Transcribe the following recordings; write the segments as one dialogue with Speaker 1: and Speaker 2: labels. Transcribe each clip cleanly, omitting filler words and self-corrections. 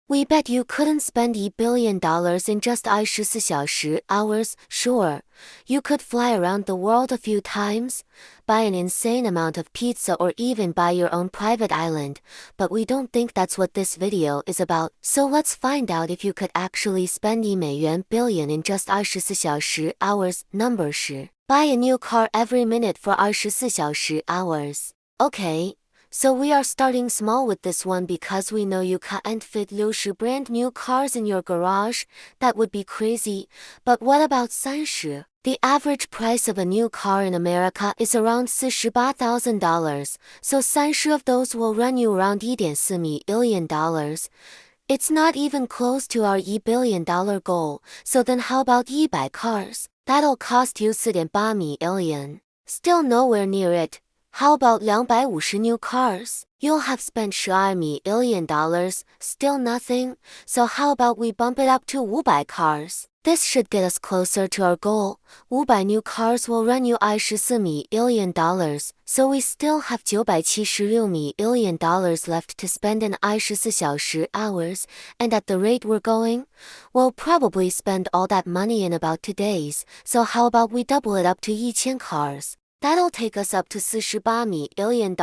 Speaker 1: We bet you couldn't spend $1 billion in just 24 小时 hours. Sure, you could fly around the world a few times, buy an insane amount of pizza or even buy your own private island, but we don't think that's what this video is about. So let's find out if you could actually spend $1 billion in just 24小时 hours. Number 10. Buy a new car every minute for 24小时 hours. Okay. So we are starting small with this one because we know you can't fit 60 brand new cars in your garage. That would be crazy. But what about 30? The average price of a new car in America is around $48,000, so 30 of those will run you around $1.4 million. It's not even close to our $1 billion goal, so then how about 100 cars? That'll cost you $4.8 million. Still nowhere near it. How about 250 new cars? You'll have spent $12 million, still nothing, so how about we bump it up to 500 cars? This should get us closer to our goal. 500 new cars will run you $24 million, so we still have $976 million left to spend in 24小时 hours, and at the rate we're going, we'll probably spend all that money in about 2 days, so how about we double it up to 1,000 cars? That'll take us up to $48 million.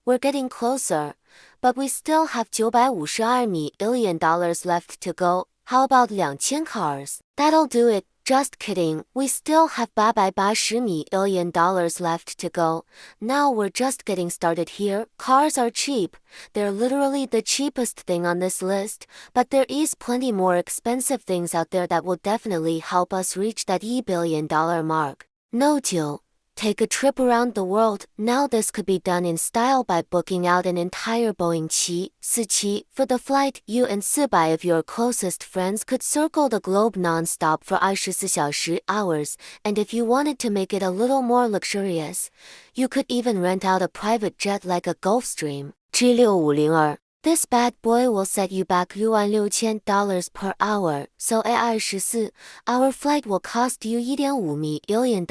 Speaker 1: We're getting closer, but we still have $952 million left to go. How about 2,000 cars? That'll do it. Just kidding, we still have $880 million left to go. Now we're just getting started here. Cars are cheap. They're literally the cheapest thing on this list, but there is plenty more expensive things out there that will definitely help us reach that $1 billion mark. No deal. Take a trip around the world. Now this could be done in style by booking out an entire Boeing 747 for the flight. You and 400 of your closest friends could circle the globe non-stop for 24小时 hours, and if you wanted to make it a little more luxurious, you could even rent out a private jet like a Gulfstream G650. This bad boy will set you back $66,000 per hour, so a 24-hour flight will cost you $1.5 million.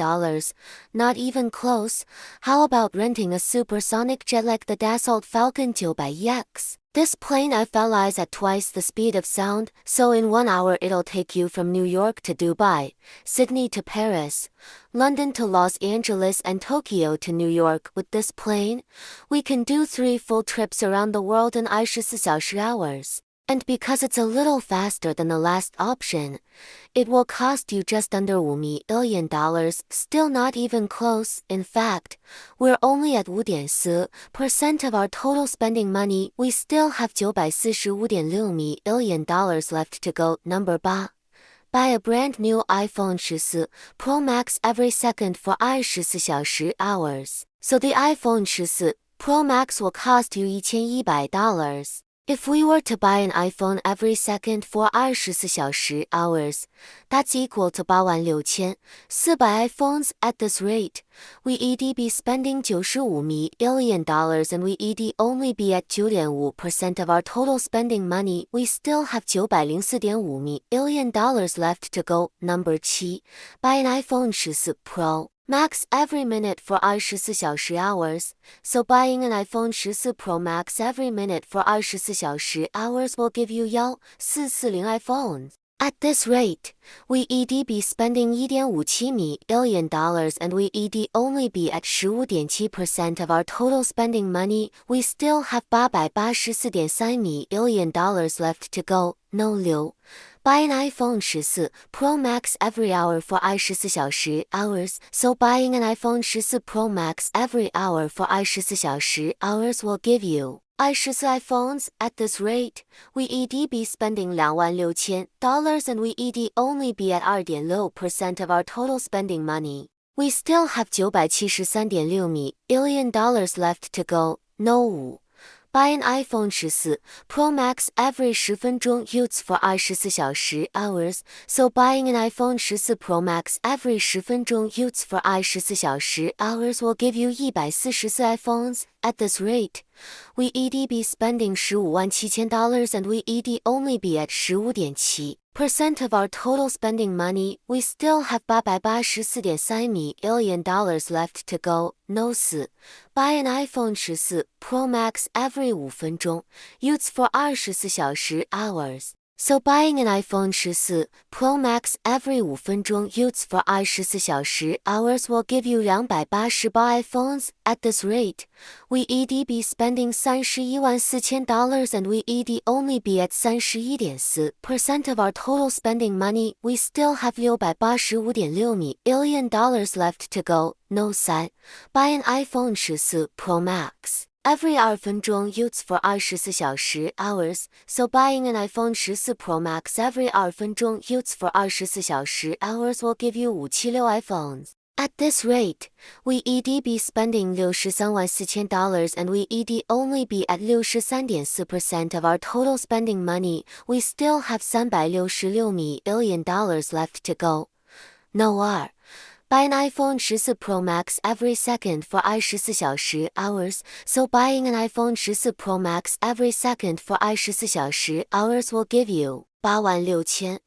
Speaker 1: Not even close. How about renting a supersonic jet like the Dassault Falcon 900EX? This plane flies at twice the speed of sound, so in 1 hour it'll take you from New York to Dubai, Sydney to Paris, London to Los Angeles and Tokyo to New York. With this plane, we can do 3 full trips around the world in 24小时 hours. And because it's a little faster than the last option, it will cost you just under $5 million, still not even close. In fact, we're only at 5.4% of our total spending money. We still have $945.6 million left to go. Number 8. Buy a brand new iPhone 14 Pro Max every second for 24小时 hours. So the iPhone 14 Pro Max will cost you $1,100. If we were to buy an iPhone every second for 24小时 hours, that's equal to 86,400 iPhones. At this rate, we'd be spending $95 million and we'd only be at 9.5% of our total spending money. We still have $904.5 million left to go. Number 7. Buy an iPhone 14 Pro Max every minute for 24小时 hours, so buying an iPhone 14 Pro Max every minute for 24小时 hours will give you 1440 iPhones. At this rate, we'd be spending $1.57 million and we'd only be at 15.7% of our total spending money. We still have $884.3 million left to go. No liu. Buy an iPhone 14 Pro Max every hour for 24小时 hours, so buying an iPhone 14 Pro Max every hour for 24小时 hours will give you 24 iPhones. At this rate, we'd be spending $26,000 and we'd only be at 2.6% of our total spending money. We still have $973.6 million left to go. No. Buy an iPhone 14 Pro Max every 10分钟 use for 24小时 hours, so buying an iPhone 14 Pro Max every 10分钟 use for 24小时 hours will give you 144 iPhones. At this rate, we'd be spending $157,000 and we'd only be at 15.7% Percent of our total spending money, we still have $884.3 million left to go. No 4. Buy an iPhone 14 Pro Max every 5分钟 use for 24小时 hours. So buying an iPhone 14 Pro Max every 5分钟 use for 24小时 hours will give you 280部 iPhones. At this rate, we'd be spending $314,000 and we'd only be at 31.4% of our total spending money. We still have $685.6 million left to go. No 3. Buy an iPhone 14 Pro Max every 2分钟 use for 24小时 hours. So buying an iPhone 14 Pro Max every 2分钟 use for 24小时 hours will give you 576 iPhones. At this rate, we'd be spending $634,000 and we'd only be at 63.4% of our total spending money. We still have $366 million left to go. No 2. Buy an iPhone 14 Pro Max every second for 24小时 hours. So buying an iPhone 14 Pro Max every second for 24小时 hours will give you 86,400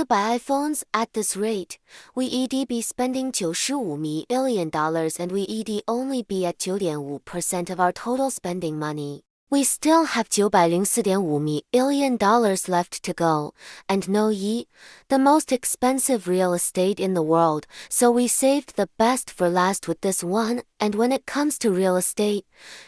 Speaker 1: iPhones. At this rate, we'd be spending $95 million and we'd only be at 9.5% of our total spending money. We still have $904.5 million left to go. And no 1. The most expensive real estate in the world, so we saved the best for last with this one. And when it comes to real estate,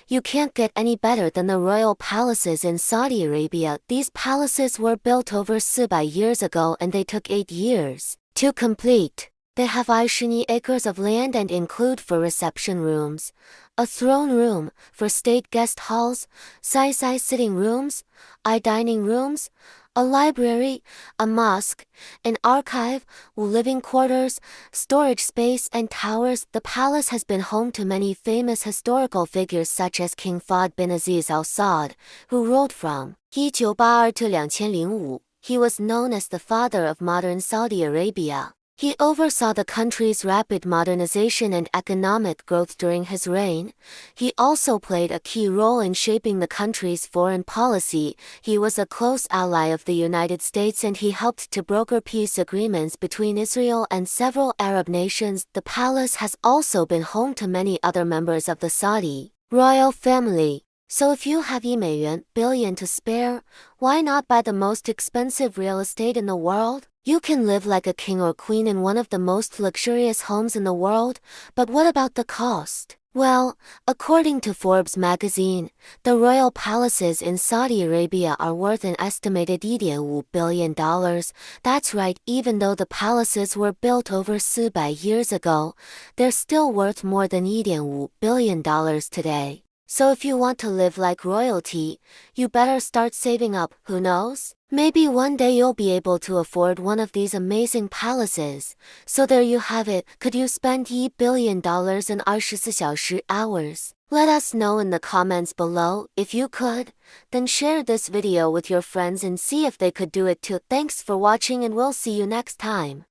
Speaker 1: you can't get any better than the royal palaces in Saudi Arabia. These palaces were built over 400 years ago and they took 8 years to complete. They have 20 acres of land and include for reception rooms, a throne room, for state guest halls, size sitting rooms, dining rooms, a library, a mosque, an archive, living quarters, storage space and towers. The palace has been home to many famous historical figures such as King Fahd bin Aziz Al Saud, who ruled from 1982 to 2005. He was known as the father of modern Saudi Arabia. He oversaw the country's rapid modernization and economic growth during his reign. He also played a key role in shaping the country's foreign policy. He was a close ally of the United States and he helped to broker peace agreements between Israel and several Arab nations. The palace has also been home to many other members of the Saudi royal family. So if you have $1 billion to spare, why not buy the most expensive real estate in the world? You can live like a king or queen in one of the most luxurious homes in the world, but what about the cost? Well, according to Forbes magazine, the royal palaces in Saudi Arabia are worth an estimated $1.5 billion. That's right, even though the palaces were built over 400 years ago, they're still worth more than $1.5 billion today. So if you want to live like royalty, you better start saving up. Who knows? Maybe one day you'll be able to afford one of these amazing palaces. So there you have it. Could you spend $1 billion in 24 小时 hours? Let us know in the comments below. If you could, then share this video with your friends and see if they could do it too. Thanks for watching and we'll see you next time.